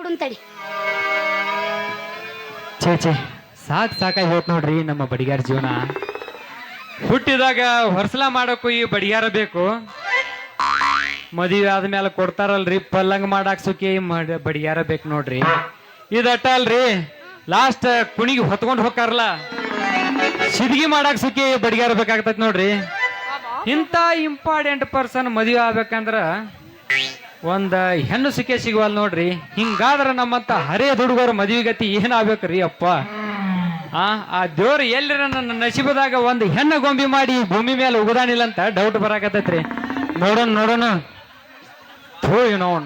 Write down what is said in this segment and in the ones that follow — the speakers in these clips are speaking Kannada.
ಕೊಡುಂತಡಿ. ಛೇ ಸಾಕಾಗಿ ಹೋತ್ ನೋಡ್ರಿ ನಮ್ಮ ಬಡಿಗಾರ ಜೀವನ. ಹುಟ್ಟಿದಾಗ ಹೊರಸಲ ಮಾಡೋಕು ಈ ಬಡಿಗಾರ ಬೇಕು. ಮದುವೆ ಆದ್ಮೇಲೆ ಕೊಡ್ತಾರಲ್ರಿ ಪಲ್ಲಂಗ್ ಮಾಡಾಕ್ಸೋಕೆ ಬಡಿಗಾರ ಬೇಕು ನೋಡ್ರಿ. ಇದಟ್ಟ ಅಲ್ರಿ ಲಾಸ್ಟ್ ಕುಣಿಗೆ ಹೊತ್ಕೊಂಡು ಹೋಗ್ತಾರಲ್ಲ ಸಿದ್ಗಿ ಮಾಡಾಕ್ಸೋಕೆ ಬಡಿಗಾರ ಬೇಕಾಗ್ತೈತಿ ನೋಡ್ರಿ. ಇಂಥ ಇಂಪಾರ್ಟೆಂಟ್ ಪರ್ಸನ್ ಮದುವೆ ಆಗ್ಬೇಕಂದ್ರ ಒಂದ ಹೆಣ್ಣು ಸಿಗುವಲ್ ನೋಡ್ರಿ. ಹಿಂಗಾದ್ರ ನಮ್ಮಂತ ಹರೇ ಹುಡುಗರ ಮದುವೆ ಗತಿ ಏನಾಗ್ಬೇಕ್ರಿ ಅಪ್ಪ. ಆ ದೇವ್ರು ಎಲ್ಲಿರ ನನ್ನ ನಸೀಬದಾಗ ಒಂದು ಹೆಣ್ಣು ಗೊಂಬಿ ಮಾಡಿ ಭೂಮಿ ಮೇಲೆ ಉಗುದಾನಿಲ್ಲ ಅಂತ ಡೌಟ್ ಬರಾಕತ್ತೈತ್ರಿ. ನೋಡೋಣ ಥೂ ನೋಡ್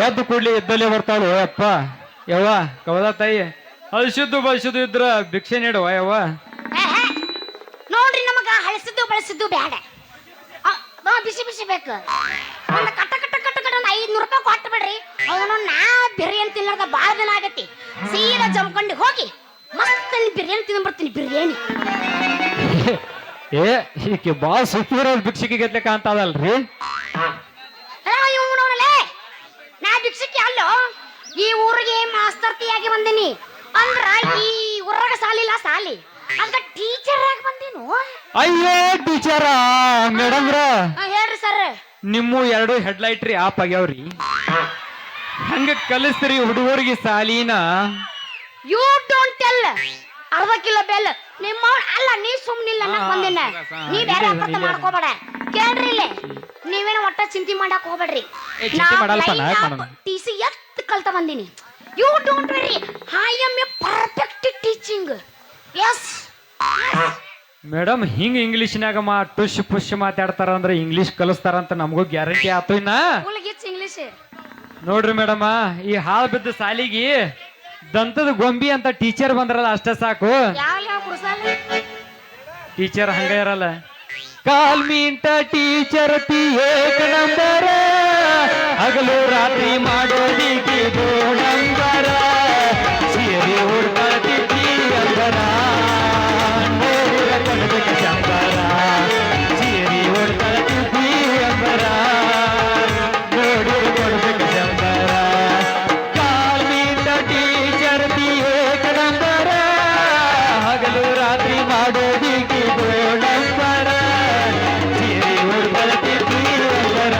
ಎದ್ದು ಕೂಡ್ಲಿ ಇದ್ದಲ್ಲೇ ಬರ್ತಾಳು ಅಪ್ಪ. ಯವ್ವ ಕವದ ತಾಯಿ ಅಳಿಸಿದ್ದು ಇದ್ರ ಭಿಕ್ಷೆ ನೀಡುವ ಯವ್ವ. ನೋಡ್ರಿ ನಮಗ ಹಳಸಿದ್ದು ಬೇಡ, ಬಿಸಿ ಬೇಕು. ಕಟ್ಟ 500 ರೂಪಾಯಿ ಕೊಟ್ಟು ಬಿಡ್ರಿ. ಅವನು ನಾ ಬಿರಿಯಾನಿ ತಿನ್ನೋದ ಬಾಳ ದಿನ ಆಗತಿ. ಸೀದಾ ಜಮ್ಕೊಂಡು ಹೋಗಿ ಮಸ್ತ್ ಬಿರಿಯಾನಿ ತಿಂದು ಬರ್ತೀನಿ. ಬಿರಿಯಾನಿ ಈಕೆ ಬಾಳ ಸುಪ್ಪಿರೋ ಭಿಕ್ಷಿಕೆ ಗತ್ಲೆ ಕಾಣ್ತಾದಲ್ರಿ. ನಾ ಭಿಕ್ಷಿಕೆ ಅಲ್ಲೋ, ಈ ಊರಿಗೆ ಮಾಸ್ತರ್ತಿಯಾಗಿ ಬಂದಿನಿ. ಅಂದ್ರ ಈ ಊರಾಗ ಸಾಲಿಲ್ಲ ಸಾಲಿ ಅದ ಟೀಚರ್ ಆಗಿ ಬಂದೇನು. ಅಯ್ಯೋ ಟೀಚರ ಮೇಡಮ್ರ ಹೇಳ್ರಿ ಸರ್. ನಿಮ್ಮ 2 ಹೆಡ್ಲೈಟ್ ರೀ ಆಪ್ ಆಗ್ಯಾವ್ರಿ. ಹಂಗ ಕಲಿಸ್ತೀರಿ ಹುಡುಗರಿಗೆ ಸಾಲಿನ. You don't tell. ಅರ್ಧ ಕಿಲೋ ಬೆಲ್ ನಿಮ್ಮ ಅಲ್ಲ. ನೀ ಸುಮ್ನಿಲ್ಲ ಬಂದಿನ. ನೀ ಬೇರೆ ಅರ್ಥ ಮಾಡ್ಕೋಬೇಡ. ಕೇಳ್ರಿ ಇಲ್ಲಿ, ನೀವೇನು ಒಟ್ಟ ಚಿಂತೆ ಮಾಡಕ್ ಹೋಗ್ಬೇಡ್ರಿ. ಟಿಸಿ ಎತ್ ಕಲ್ತ ಬಂದಿನಿ. You don't very, I am a perfect teaching. Yes madam ಹಿಂಗ ಇಂಗ್ಲಿಷ್ನಾಗ ಪುಷ್ ಮಾತಾಡ್ತಾರ ಅಂದ್ರೆ ಇಂಗ್ಲಿಷ್ ಕಲಿಸ್ತಾರಂತ ನಮಗೂ ಗ್ಯಾರಂಟಿ ಆತು. ಇನ್ನ ಇಂಗ್ಲಿಷ್ ನೋಡ್ರಿ ಮೇಡಮ್, ಈ ಹಾಳು ಬಿದ್ದ ಸಾಲಿಗೆ ದಂತದ ಗೊಂಬಿ ಅಂತ ಟೀಚರ್ ಬಂದ್ರಲ್ಲ ಅಷ್ಟೇ ಸಾಕು. ಟೀಚರ್ ಹಂಗ ಇರಲ್ಲ. ಕಾಲ್ ಮೀಂಟ ಟೀಚರ್ ಏಕ ನಂಬರ, ಹಗಲು ರಾತ್ರಿ ಮಾಡೋದಿಕ್ಕೆ ನಂಬರ, ಸೀರೆ ಹುಡ್ಕಾಡ್ತಿದ್ದಿ ಅಂದರ, ಶಂಕರ ಸೀರೆ ಹುಡ್ಕಾಡ್ತಿದ್ದಿ ಅಂದರ, ನೋಡಿರು ಕೊಡ್ಬೇಕು ಶಂಕರ. ಕಾಲ್ ಮೀಂಟ ಟೀಚರ್ ಏಕ ನಂಬರ, ಹಗಲು ರಾತ್ರಿ ಮಾಡೋದಿಕ್ಕೆ ನಂಬರ, ಸೀರೆ ಹುಡ್ಕಾಡ್ತಿದ್ದಿ ಅಂದರ,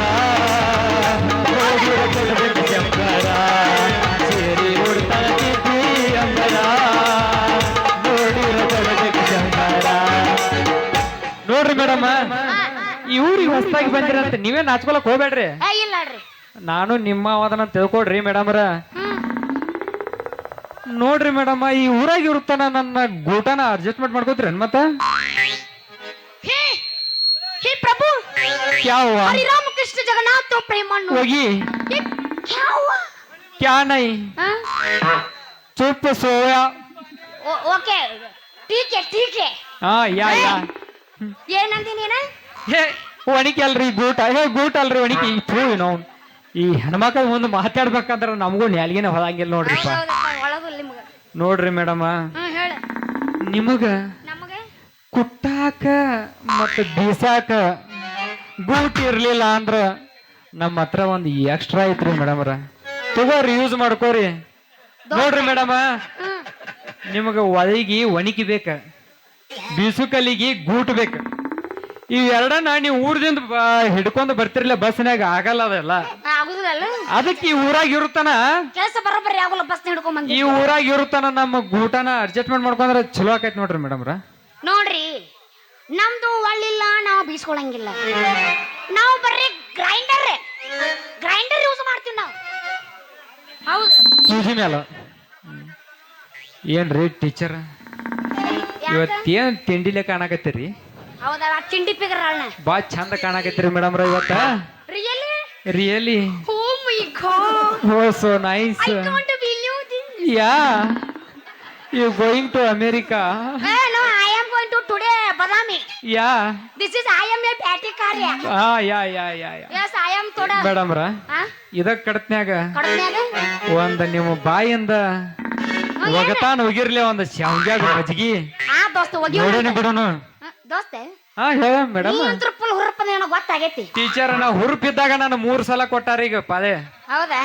ನೋಡಿರು ಕೊಡ್ಬೇಕು ಶಂಕರ, ಸೀರೆ ಹುಡ್ಕಾಡ್ತಿದ್ದಿ ಅಂದರ, ನೋಡಿರು ಕೊಡ್ಬೇಕು ಶಂಕರ. ನೋಡ್ರಿ ಮೇಡಮ್, ಈ ಊರಿಗೆ ಹೊಸದಾಗಿ ಬಂದಿರಂತ ನೀವೇ ನಾಚ್ಕೊಳಕ್ ಹೋಗ್ಬೇಡ್ರಿ. ನಾನು ನಿಮ್ಮ ಅವದನ್ನ ತಿಳ್ಕೊಡ್ರಿ ಮೇಡಮ್ರ. ನೋಡ್ರಿ ಮೇಡಮ್, ಈ ಊರಾಗ ಇರುತ್ತಾನ ನನ್ನ ಗೂಟನ ಅಡ್ಜಸ್ಟ್ಮೆಂಟ್ ಮಾಡ್ಕೋತೀರ ಮತ್ತ. ಪ್ರಭು ಕ್ಯಾವ ರಾಮಕೃಷ್ಣ ಜಗನ್ನಾಥ ಪ್ರೇಮಣ್ಣ ಹೋಗಿ ಕ್ಯಾ ನೈ ಚುಪ್ ಸೋಯಾ. ಓಕೆ ಟೀಕೆ ಹಾ ಯಾ ಏನಂತೀನಿ ಒಣಿಕೆ ಅಲ್ರಿ ಗೂಟ. ಗೂಟ ಅಲ್ರಿ ಒಣಿಕೆ. ನಾವು ಈ ಹೆಣ್ಮಕ್ಳ ಮುಂದೆ ಮಾತಾಡ್ಬೇಕಂದ್ರ ನಮಗೂ ನ್ಯಾಲ್ಗಿನ ಹೊದಂಗಿಲ್ಲ ನೋಡ್ರಿಪ್ಪ. ನೋಡ್ರಿ ಮೇಡಮ್, ನಿಮಗ ಕುಟ್ಟಾಕ ಮತ್ತ ಬೀಸಾಕ ಗೂಟ್ ಇರ್ಲಿಲ್ಲ ಅಂದ್ರ ನಮ್ಮ ಹತ್ರ ಒಂದು ಎಕ್ಸ್ಟ್ರಾ ಐತ್ರಿ ಮೇಡಮ್ರ. ತಗೋರಿ, ಯೂಸ್ ಮಾಡ್ಕೋರಿ. ನೋಡ್ರಿ ಮೇಡಮ್, ನಿಮಗ ಒಳಗಿ ಒಣಕಿ ಬೇಕ, ಬೀಸುಕಲ್ಲಿಗೆ ಗೂಟ್ ಬೇಕ. ಇವೆರಡನ್ನ ನೀವು ಊರದಿಂದ ಹಿಡ್ಕೊಂಡ್ ಬರ್ತಿರ್ಲಿಲ್ಲ ಬಸ್ನಾಗ, ಆಗಲ್ಲ ಅದೆಲ್ಲ. ಅದಕ್ಕೆ ಈ ಊರಾಗ ಇರುತ್ತಾನ ಈ ಊರಾಗ ಇರುತ್ತಾನ ನಮ್ಮ ಗೂಟನ ಅಡ್ಜಸ್ಟ್ಮೆಂಟ್ ಮಾಡ್ಕೊಂಡ್ರೆ ಚಲೋ ಆಕೈತಿ ನೋಡ್ರಿ ಮೇಡಮ್ರ. ನೋಡ್ರಿ, ನಮ್ದು ಒಳ್ಳಿಲ್ಲ, ನಾವು ಬೀಸ್ಕೊಳಂಗಿಲ್ಲ. ನಾವು ಬರ್ರಿ ಗ್ರೈಂಡರ್ ಯೂಸ್ ಮಾಡ್ತೀವಿ ನಾವು. ಹೌದು, ಸೂಜಿ ಮೇಲ. ಏನ್ರಿ ಟೀಚರ್, ಇವತ್ತೇನ್ ತಿಂಡಿಲೆ ಕಾಣಕತ್ತೀರಿ? ಹೌದಾ, ತಿಂಡಿ ಪಿಗರ್ ಬಾ ಚಂದ ಕಾಣಕತ್ತೀರಿ ಮೇಡಮ್ರ ಇವತ್ತ. Really oh my God, oh so nice. I can't believe this. Yeah, you going to America? No, I am going to today Badami. Yeah, this is I am a ಬ್ಯಾಟಿ ಕಾರ್ಯ. Yeah yes, I am today. ಮೇಡಮ್ರ, ಇದಕ್ ಕಡತ್ನ್ಯಾಗ ಒಂದ್ ನಿಮ್ಮ ಬಾಯಿಂದ ಒಗತಾನ ಹೋಗಿರ್ಲಿ ಒಂದ್ ಶಾವ್ಗ್ಯಾಗ ಮಜ್ಗಿ ದೋಸ್ತ ನೋಡೋಣ ಬಿಡೋಣ. ದೋಸ್ತೆ ಹಾ ಹೇಳ ಮೇಡಮ್. ನೀ ಅಂತೂ ಫುಲ್ ಹುರುಪನ ಏನೋ ಗೊತ್ತಾಗೈತಿ. ಟೀಚರ್ ನಾ ಹುರುಪಿದ್ದಾಗ ನಾನು 3 ಸಲ ಕೊಟ್ಟಾರ ಈಗ ಪಾದೆ. ಹೌದಾ?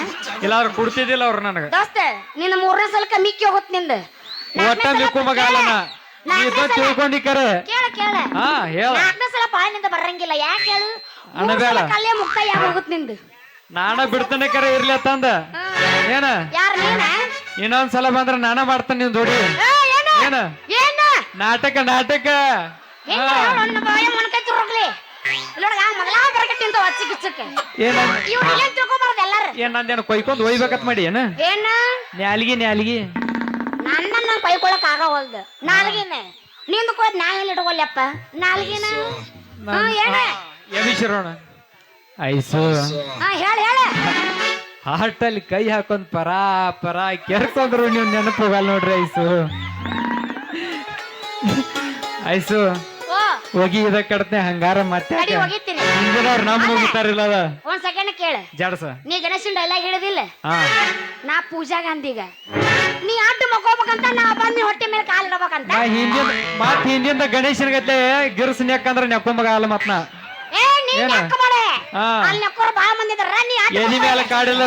ಇಲ್ಲಾರು ಕೊಡ್ತಿದ್ದಿಲ್ಲ ಅವ್ರು ನನಗ. ದೋಸ್ತ ನಿನ್ನ 3ನೇ ಸಲಕ್ಕ ಮಿಕ್ಕಿ ಹೋಗುತ್ತೆ ನಿಂದ. ಒಟ್ಟ ಮಿಕ್ಕುಮಗಾಲನ ನೀ ತಿಳ್ಕೊಂಡಿ ಕರೆ. ಕೇಳ ಕೇಳ. ಹಾ ಹೇಳ. 4ನೇ ಸಲ ಪಾಳಿನಿಂದ ಬರಂಗಿಲ್ಲ. ಯಾಕೆ ಹೇಳು? ಅಣಬೇಡ. ಕಲ್ಲೇ ಮುಕ್ತಾಯ ಹೋಗುತ್ತೆ ನಿಂದು. ನಾನ ಬಿಡ್ತಾನೆ ಕರೆ ಇರ್ಲಿ ಅಂತಂದ. ಏನ ಯಾರು ನೀನ? ಇನ್ನೊಂದ್ಸಲ ಬಂದ್ರ ನಾನ ಮಾಡ್ತಾನೆ ನಿನ್ ಜೋಡಿ. ಏನ ಏನ ನಾಟಕ ನಾಟಕ. ಹೆಂಗ ನನ್ನ ಬಾಯ ಮಣಕೈ ತುರುಗ್ಲಿ. ಇಲ್ಲೋಡ ಮೊದಲ ಬರಕಟ್ಟಿಂತ ಹಚ್ಚಿ ಗಿಚ್ಚಕ್ಕೆ. ಏನ ಇವ್ರು ಏನ್ ತಿಳ್ಕೊಂಬಾರ್ದು ಎಲ್ಲಾರು. ಏನ್ ನಂದೇನು ಕೊಯ್ಕೊಂಡ್ ಒಯ್ಬೇಕತ್ ಮಾಡಿ ಏನ? ಏನ ನ್ಯಾಲಿಗಿ ನ್ಯಾಲಿಗಿ ನನ್ನ ಕೊಯ್ಕೊಳಕ್ ಆಗವಲ್ದು. ನಾಲ್ಗಿನ ನಿಂದು ಕೊಯ್ದು ನಾ ಎಲ್ಲಿ ಇಟ್ಕೊಲ್ಲಪ್ಪ ನಾಲ್ಗಿನ. ಏನ ಎಬಿಸಿರೋಣ ಐಸು ಹೇಳ ಹೇಳ. ಹಾಟಲ್ಲಿ ಕೈ ಹಾಕೊಂಡ್ ಪರಾ ಪರಾ ಕೆರ್ಕೊಂಡ್ರು ನೀವು ನೆನಪು ಹೋಗಲ್ಲ ನೋಡ್ರಿ. ಐಸು ಐಸು ಓ ಹೋಗಿ ಇದ ಕಡತೆ ಹಂಗಾರ ಮತ್ತೆ ನಡಿ ಹೋಗಿತ್ತೀನಿ. ಹಿಂದಿನವ್ರು ನಮ್ ಹೋಗಿತಾರಿಲ್ಲ ಅದ. ಒಂದ್ ಸೆಕೆಂಡ್ ಕೇಳ. ಜಾಡ್ಸ ನೀ ಗಣೇಶನ್ ಡೈಲಾಗ್ ಹೇಳಿದಿಲ್ಲ? ಹಾ ನಾ ಪೂಜಾ ಗಾಂಧಿಗ ನೀ ಅಡ್ಡು ಮಕ್ಕೋಬೇಕಂತ ನಾ ಬಂದ್ ನೀ ಹೊಟ್ಟೆ ಮೇಲೆ ಕಾಲ್ ಇಡಬೇಕಂತ. ನಾ ಹಿಂದಿಂದ ಗಣೇಶನ ಗತ್ತೆ ಗಿರ್ಸ್ ನೆಕ್ಕಂದ್ರ ನೆಕ್ಕೊಂಬಾಗಲ್ಲ ಮತ್ ನಾ ಏ ನೀ ನೆಕ್ಕ ಮಾಡೆ. ಹಾ ಅಲ್ಲಿ ನೆಕ್ಕೋರು ಬಾಳ ಮಂದಿ ಇದಾರ. ನೀ ಎದಿ ಮೇಲೆ ಕಾಡಿಲ್ಲ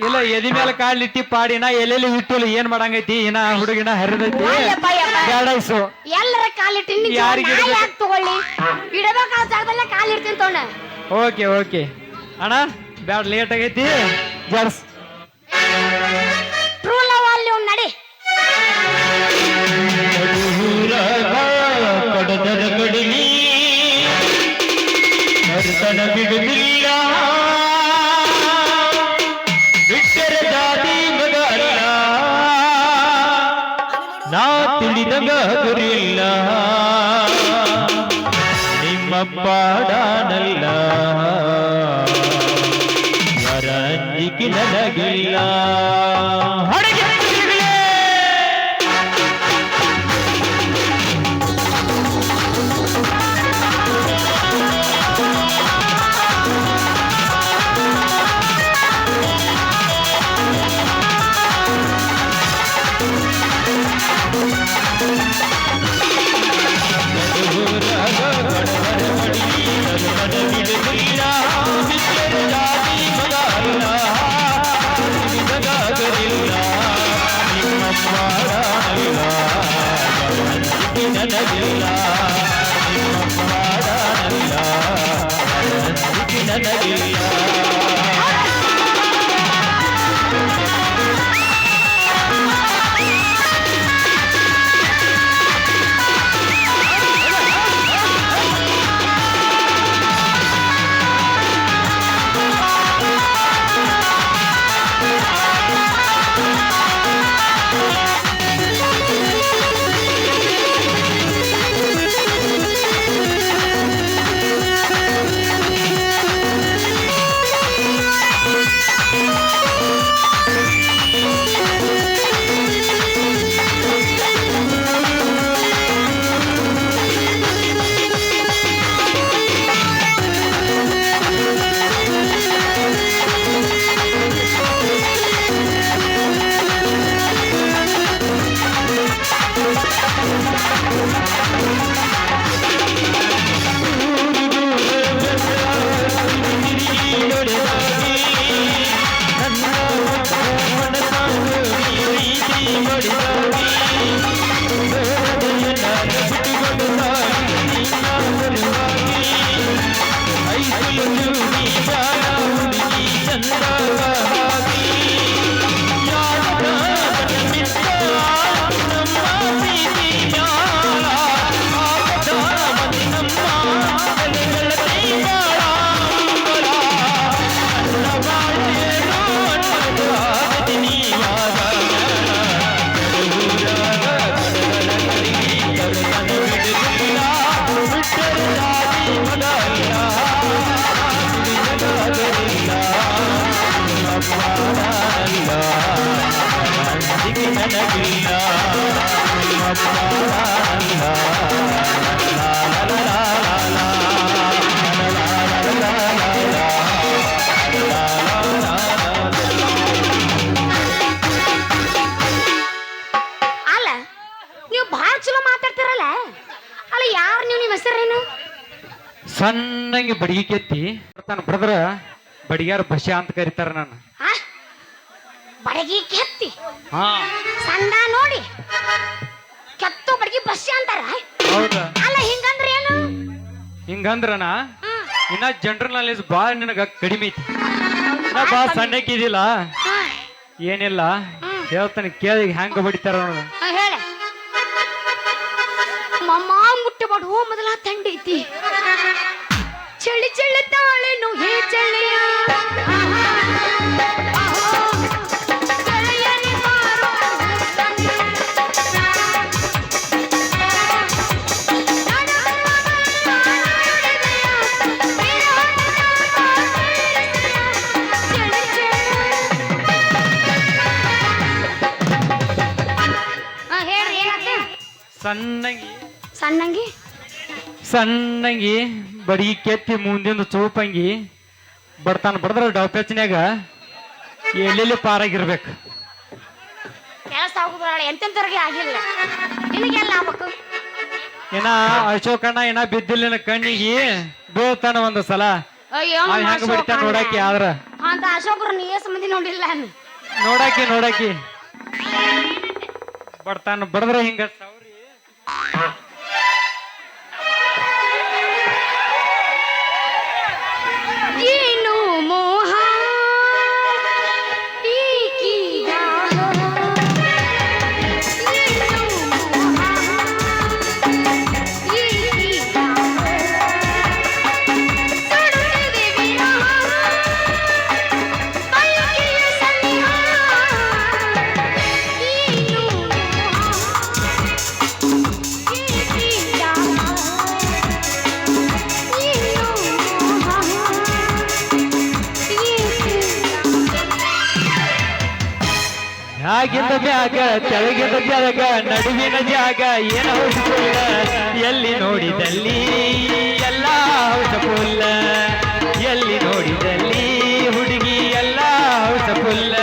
ಇಲ್ಲ ಎದಿ ಮೇಲೆ ಕಾಡ್ಲಿಟ್ಟಿ ಪಾಡಿ ನಾ ಎಲ್ಲೆಲ್ಲಿ ಇಟ್ಟು ಏನ್ ಮಾಡಂಗೈತಿ ಇನ್ನ ಹುಡುಗಿನ ಹರಿದೈತಿ ಬೇಡೈಸು. ಎಲ್ಲರ ಕಾಲಿಟ್ಟು ಯಾರಿಗೆ ಯಾಕೆ ತಗೊಳ್ಳಿ ಇಡಬೇಕಾದ ಜಾಗದಲ್ಲೇ ಕಾಲ್ ಇಡ್ತೀನಿ ತೋಣ. ಓಕೆ ಓಕೆ ಅಣ್ಣ ಬ್ಯಾಡ ಲೇಟ್ ಆಗೈತಿ ಜರ್ಸ್. ಟ್ರೂ ಲವ್ ಅಲ್ಲಿ ಒಂದು ನಡಿ. ಬಿಡುವುದಿಲ್ಲ ಬಿಟ್ಟರೆ ಜಾತಿ ಮಗ ಅಲ್ಲ ನಾ ತಿಳಿದಾಗ ಗುರಿಯಿಲ್ಲ ನಿಮ್ಮ ಪಾಡಾನಲ್ಲ ಯಾರ ಅಂಜಿಕೆ ನನಗಿಲ್ಲ. ಸಣ್ಣಂಗೆ ಬಡಗಿ ಕೆತ್ತಿ ತನ್ನ ಬ್ರದರ್ ಬಡಿಗಾರ ಬಸ್ಯ ಅಂತ ಕರೀತಾರ ನಾನು. ಆ? ಬಡಗಿ ಕೆತ್ತಿ ಹಾ ಸಣ್ಣ ನೋಡಿ ಕೆತ್ತು ಬಡಗಿ ಬಸ್ಸಿ ಅಂತಾರ. ಹೌದ. ಅಲ್ಲ ಹಿಂಗಂದ್ರೆ ಏನು? ಹಿಂಗಂದ್ರನ ಹ್ಮ್. ಇನ್ನ ಜನರಲ್ ನಾಲೆಜ್ ಬಾಳ ನಿನಗ ಕಡಿಮೆ ಐತಿ. ನಾ ಬಾಳ ಸಣ್ಣಕ್ಕಿದಿಲ್ಲ, ಹ್ಮ್. ಏನಿಲ್ಲ ಹೇಳ್ತಾನೆ ಕೇಳಿ ಹೆಂಗ ಬಡಿತಾರ ನೋಡ. ಹೇಳ ಮಮ್ಮ ಮುಟ್ಟಬಾಡು ಮೊದಲ ತಂಡೈತಿ ಚಳಿ ಚಳಿ ತಾಳೆನು ಹೇ ಚಳಿಯ ಸಣ್ಣಂಗಿ ಸಣ್ಣಂಗಿ ಸಣ್ಣಂಗಿ ಬಡಗಿ ಕೆತ್ತಿ ಮುಂದಿಂದ ಚೂಪಂಗಿ ಬಡ್ತಾನ ಬಡದ್ರ ಡೌಪೆಚ್ನ್ಯಾಗ ಎಲ್ಲೆಲ್ಲಿ ಪಾರಾಗಿರ್ಬೇಕು. ಕೆಲಸ ಆಗುದಿಲ್ಲ ಎಂತೆಂತವ್ರಿಗೆ ಆಗಿಲ್ಲ ನಿನಗೆಲ್ಲ ಆಗ್ಬೇಕು. ಏನ ಅಶೋಕಣ್ಣ ಏನ ಬಿದ್ದಿಲ್ಲ ಕಣ್ಣಿಗೆ ಬೀಳ್ತಾನ ಒಂದು ಸಲ. ಅಯ್ಯೋ ಅವ್ ಹೆಂಗ ಬಡಿತಾನ ನೋಡಾಕಿ. ಆದ್ರ ಅಂತ ಅಶೋಕರು ನೀ ಏಸ್ ಮಂದಿ ನೋಡಿಲ್ಲ ನೋಡಾಕಿ ಬಡ್ತಾನ ಬಡದ್ರ ಹಿಂಗ ಸೌರಿ ಏನು ಮೋಹ ಈಕೀಗ ಏನು ಮೋಹ ಈಕೀಗ ಸುಡುತ್ತಿದೆ ವಿರಹ ಬಯಕೆಯ ಸನಿಹ ಏನು ಮ್ಯಾಗಿಂದ ಮ್ಯಾಗ ತೆಳಗಿಂದ ತೆಳಗ ನಡುವಿನ ಜಾಗ ಏನ ಔಷಧುಲ್ಲ ಎಲ್ಲಿ ನೋಡಿದಲ್ಲಿ ಎಲ್ಲ ಔಷಧುಲ್ಲ ಎಲ್ಲಿ ನೋಡಿದಲ್ಲಿ ಹುಡುಗಿ ಎಲ್ಲ ಔಷಧುಲ್ಲ.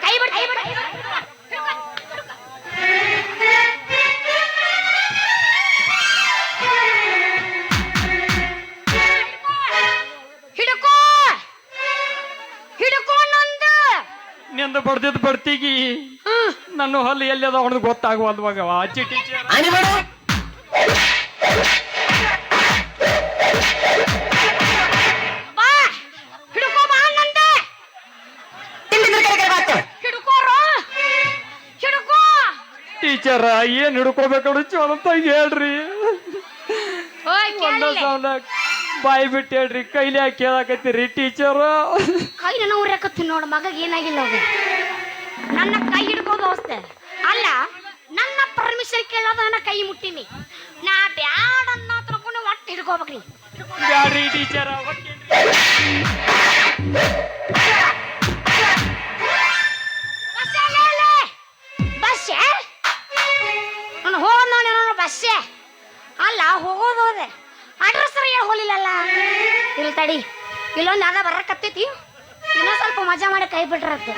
ಕೈ ಬಿಡು ಹಿಡ್ಕೋ ಹಿಡ್ಕೋ ನಂದು ನಿಂದ ಬಡ್ದಿದ್ ಬಡ್ತಿಗಿ ನನ್ನ ಹೊಲ ಎಲ್ಲಿ ಅದ ಅವನದು ಗೊತ್ತಾಗುವಲ್ದು ಮಗವ. ಅಚ್ಚಿ ಟೀಚರ್ ಬಾ ಹಿಡ್ಕೋ ಬಾ ನಂದ ಹಿಡ್ಕೋರೋ ಹಿಡ್ಕೋ ಟೀಚರ್ ಏನ್ ಹಿಡ್ಕೋಬೇಕು ಚಲೋ ಹೇಳ್ರಿ. ಓಯ್ ಒಂದ ಕೇಳಿಲ್ಲ ಸೌಂಡ ಬಾಯಿ ಬಿಟ್ಟು ಹೇಳ್ರಿ, ಕೈಲಿ ಹಾಕಿ ಕೇಳಾಕತ್ತೀರಿ ಟೀಚರ್. ಕೈ ನನ್ನ ಉರ್ಯಾಕತ್ತಿ ನೋಡು ಮಗ ಏನಾಗಿಲ್ಲ ಅವ್ಗೆ. ನನ್ನ ಕೈ ಹಿಡ್ಕೋದು ಅವಸ್ಥೆ ಅಲ್ಲ, ನನ್ನ ಪರ್ಮಿಷನ್ ಕೇಳೋದು ನನ್ನ ಕೈ ಮುಟ್ಟಿನಿ. ನಾ ಬ್ಯಾಡ ಅನ್ನೋ ತಿಳ್ಕೊಂಡು ಒಟ್ಟು ಹಿಡ್ಕೋಬೇಕ್ರಿ. ಬ್ಯಾಡ್ರಿ ಟೀಚರ್. ಬಸ್ಸೆ ನಾನು ಹೋಗೋದು ನಾನು ಬಸ್ಸೆ ಅಲ್ಲ ಹೋಗೋದು ಹೋದೆ ಅಡ್ರೆಸ್ ಸರಿ ಹೋಲಿಲ್ಲಲ್ಲ. ಇಲ್ಲಿ ತಡಿ ಇಲ್ಲೊಂದು ಯಾವ್ದ ಬರಕತ್ತೈತಿ, ಇನ್ನೂ ಸ್ವಲ್ಪ ಮಜಾ ಮಾಡಿ ಕೈ ಬಿಟ್ರತ್ತೆ.